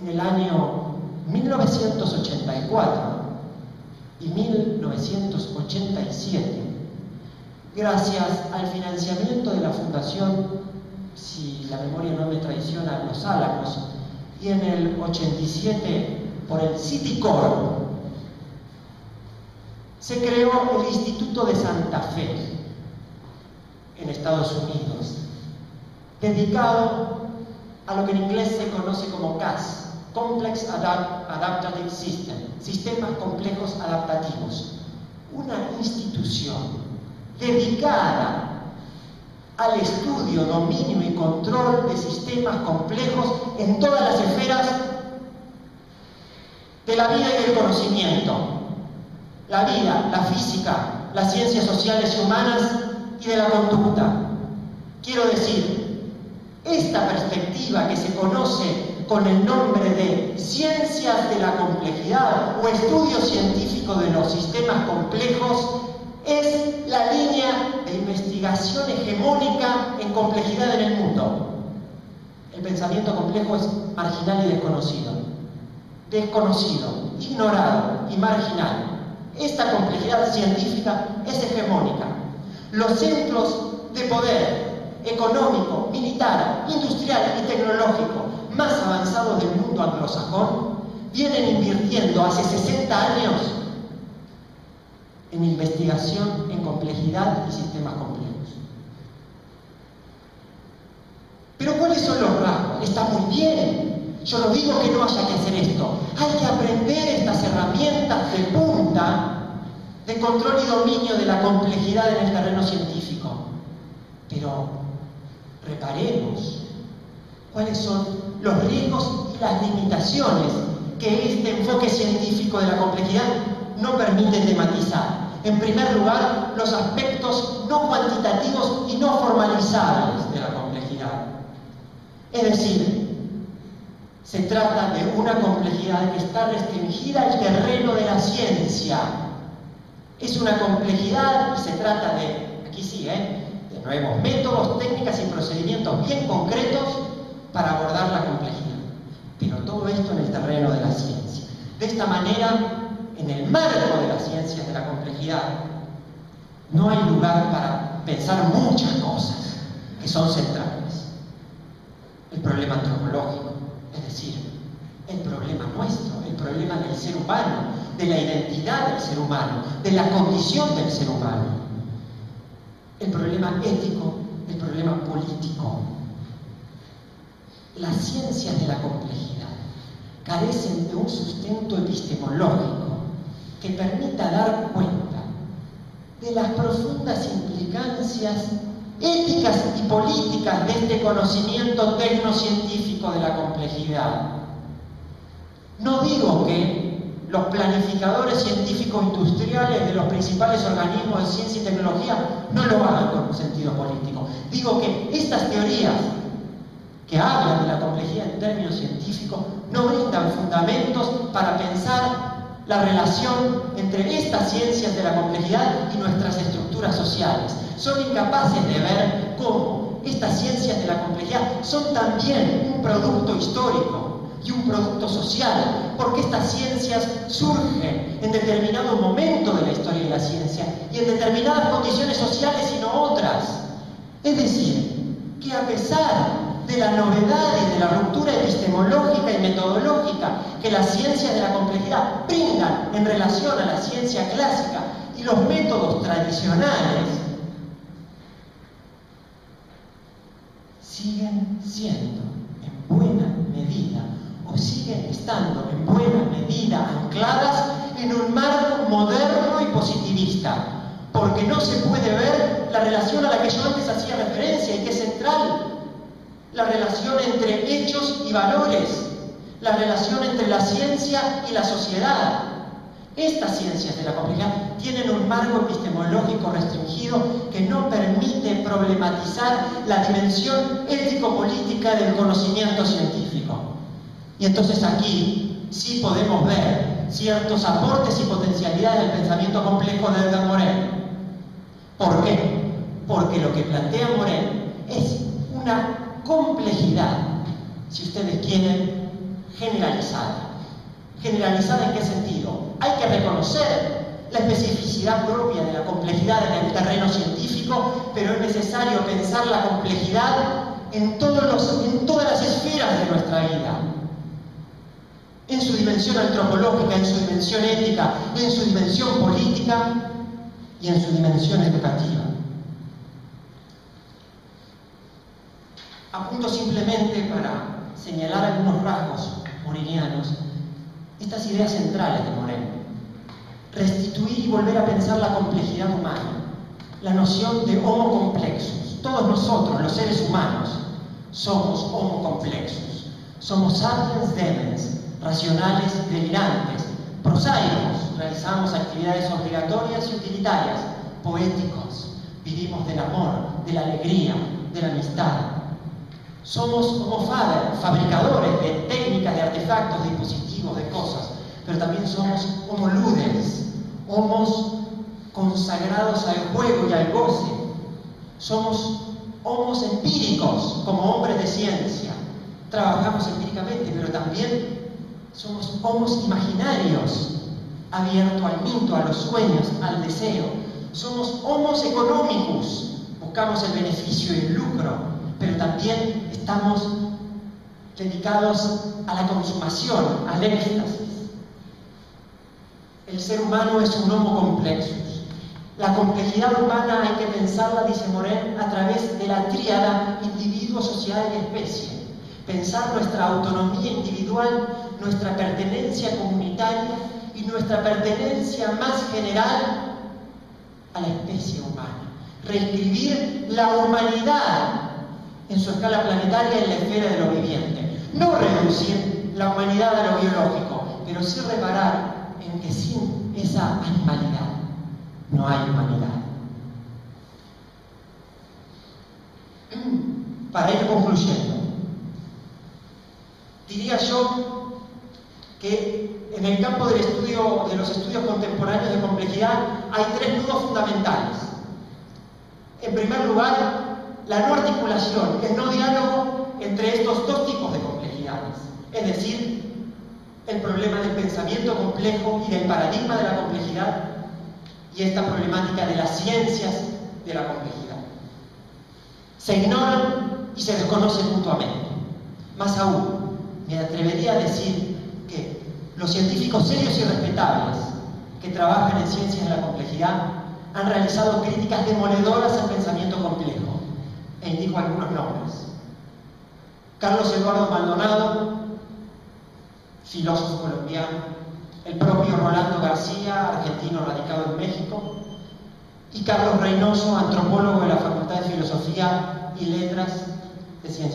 en el año 1984 y 1987, gracias al financiamiento de la Fundación, si la memoria no me traiciona, Los Álamos, y en el 87 por el Citicorp, se creó el Instituto de Santa Fe en Estados Unidos, dedicado a lo que en inglés se conoce como CAS, Complex Adaptive System, sistemas complejos adaptativos, una institución dedicada al estudio, dominio y control de sistemas complejos en todas las esferas de la vida y del conocimiento: la vida, la física, las ciencias sociales y humanas y de la conducta. Quiero decir, esta perspectiva que se conoce con el nombre de ciencias de la complejidad o estudio científico de los sistemas complejos es la línea de investigación hegemónica en complejidad en el mundo. El pensamiento complejo es marginal y desconocido, ignorado y marginal. Esta complejidad científica es hegemónica. Los centros de poder económico, militar, industrial y tecnológico más avanzados del mundo anglosajón vienen invirtiendo hace 60 años en investigación en complejidad y sistemas complejos. Pero ¿cuáles son los rasgos? Está muy bien. Yo no digo que no haya que hacer esto. Hay que aprender estas herramientas de punta de control y dominio de la complejidad en el terreno científico. Pero reparemos cuáles son los riesgos y las limitaciones que este enfoque científico de la complejidad no permite tematizar. En primer lugar, los aspectos no cuantitativos y no formalizables de la complejidad. Es decir, se trata de una complejidad que está restringida al terreno de la ciencia. Es una complejidad y se trata de, aquí sí, de nuevos métodos, técnicas y procedimientos bien concretos para abordar la complejidad. Pero todo esto en el terreno de la ciencia. De esta manera, en el marco de las ciencias de la complejidad, no hay lugar para pensar muchas cosas que son centrales. El problema antropológico, es decir, el problema nuestro, el problema del ser humano, de la identidad del ser humano, de la condición del ser humano. El problema ético, el problema político. Las ciencias de la complejidad carecen de un sustento epistemológico que permita dar cuenta de las profundas implicancias éticas y políticas de este conocimiento tecnocientífico de la complejidad. No digo que los planificadores científicos industriales de los principales organismos de ciencia y tecnología no lo hagan con un sentido político. Digo que estas teorías que hablan de la complejidad en términos científicos no brindan fundamentos para pensar la relación entre estas ciencias de la complejidad y nuestras estructuras sociales. Son incapaces de ver cómo estas ciencias de la complejidad son también un producto histórico y un producto social, porque estas ciencias surgen en determinado momento de la historia de la ciencia y en determinadas condiciones sociales y no otras. Es decir, que a pesar de la novedad y de la ruptura epistemológica y metodológica que las ciencias de la complejidad brindan en relación a la ciencia clásica y los métodos tradicionales, siguen siendo en buena medida o siguen estando en buena medida ancladas en un marco moderno y positivista, porque no se puede ver la relación a la que yo antes hacía referencia y que es central. La relación entre hechos y valores, la relación entre la ciencia y la sociedad. Estas ciencias de la complejidad tienen un marco epistemológico restringido que no permite problematizar la dimensión ético-política del conocimiento científico. Y entonces aquí sí podemos ver ciertos aportes y potencialidades del pensamiento complejo de Edgar Morin. ¿Por qué? Porque lo que plantea Morin es una complejidad, si ustedes quieren, generalizada. ¿Generalizada en qué sentido? Hay que reconocer la especificidad propia de la complejidad en el terreno científico, pero es necesario pensar la complejidad en todas las esferas de nuestra vida. En su dimensión antropológica, en su dimensión ética, en su dimensión política y en su dimensión educativa. Apunto simplemente para señalar algunos rasgos morenianos, estas ideas centrales de Moreno. Restituir y volver a pensar la complejidad humana, la noción de homo complexus. Todos nosotros, los seres humanos, somos homo complexus. Somos sapiens demens, racionales y delirantes, prosaicos, realizamos actividades obligatorias y utilitarias, poéticos, vivimos del amor, de la alegría, de la amistad. Somos homo faber, fabricadores de técnicas, de artefactos, de dispositivos, de cosas, pero también somos homo ludens, homos consagrados al juego y al goce. Somos homos empíricos, como hombres de ciencia. Trabajamos empíricamente, pero también somos homos imaginarios, abiertos al mito, a los sueños, al deseo. Somos homos economicus, buscamos el beneficio y el lucro, pero también estamos dedicados a la consumación, al éxtasis. El ser humano es un homo complexus. La complejidad humana hay que pensarla, dice Moreno, a través de la tríada individuo, sociedad y especie. Pensar nuestra autonomía individual, nuestra pertenencia comunitaria y nuestra pertenencia más general a la especie humana. Reescribir la humanidad en su escala planetaria en la esfera de lo viviente. No reducir la humanidad a lo biológico, pero sí reparar en que sin esa animalidad no hay humanidad. Para ir concluyendo, diría yo que en el campo del estudio, de los estudios contemporáneos de complejidad, hay tres nudos fundamentales. En primer lugar, la no articulación, el no diálogo entre estos dos tipos de complejidades, es decir, el problema del pensamiento complejo y del paradigma de la complejidad y esta problemática de las ciencias de la complejidad. Se ignoran y se desconocen mutuamente. Más aún, me atrevería a decir que los científicos serios y respetables que trabajan en ciencias de la complejidad han realizado críticas demoledoras al pensamiento complejo, e indico algunos nombres. Carlos Eduardo Maldonado, filósofo colombiano, el propio Rolando García, argentino radicado en México, y Carlos Reynoso, antropólogo de la Facultad de Filosofía y Letras de Ciencias.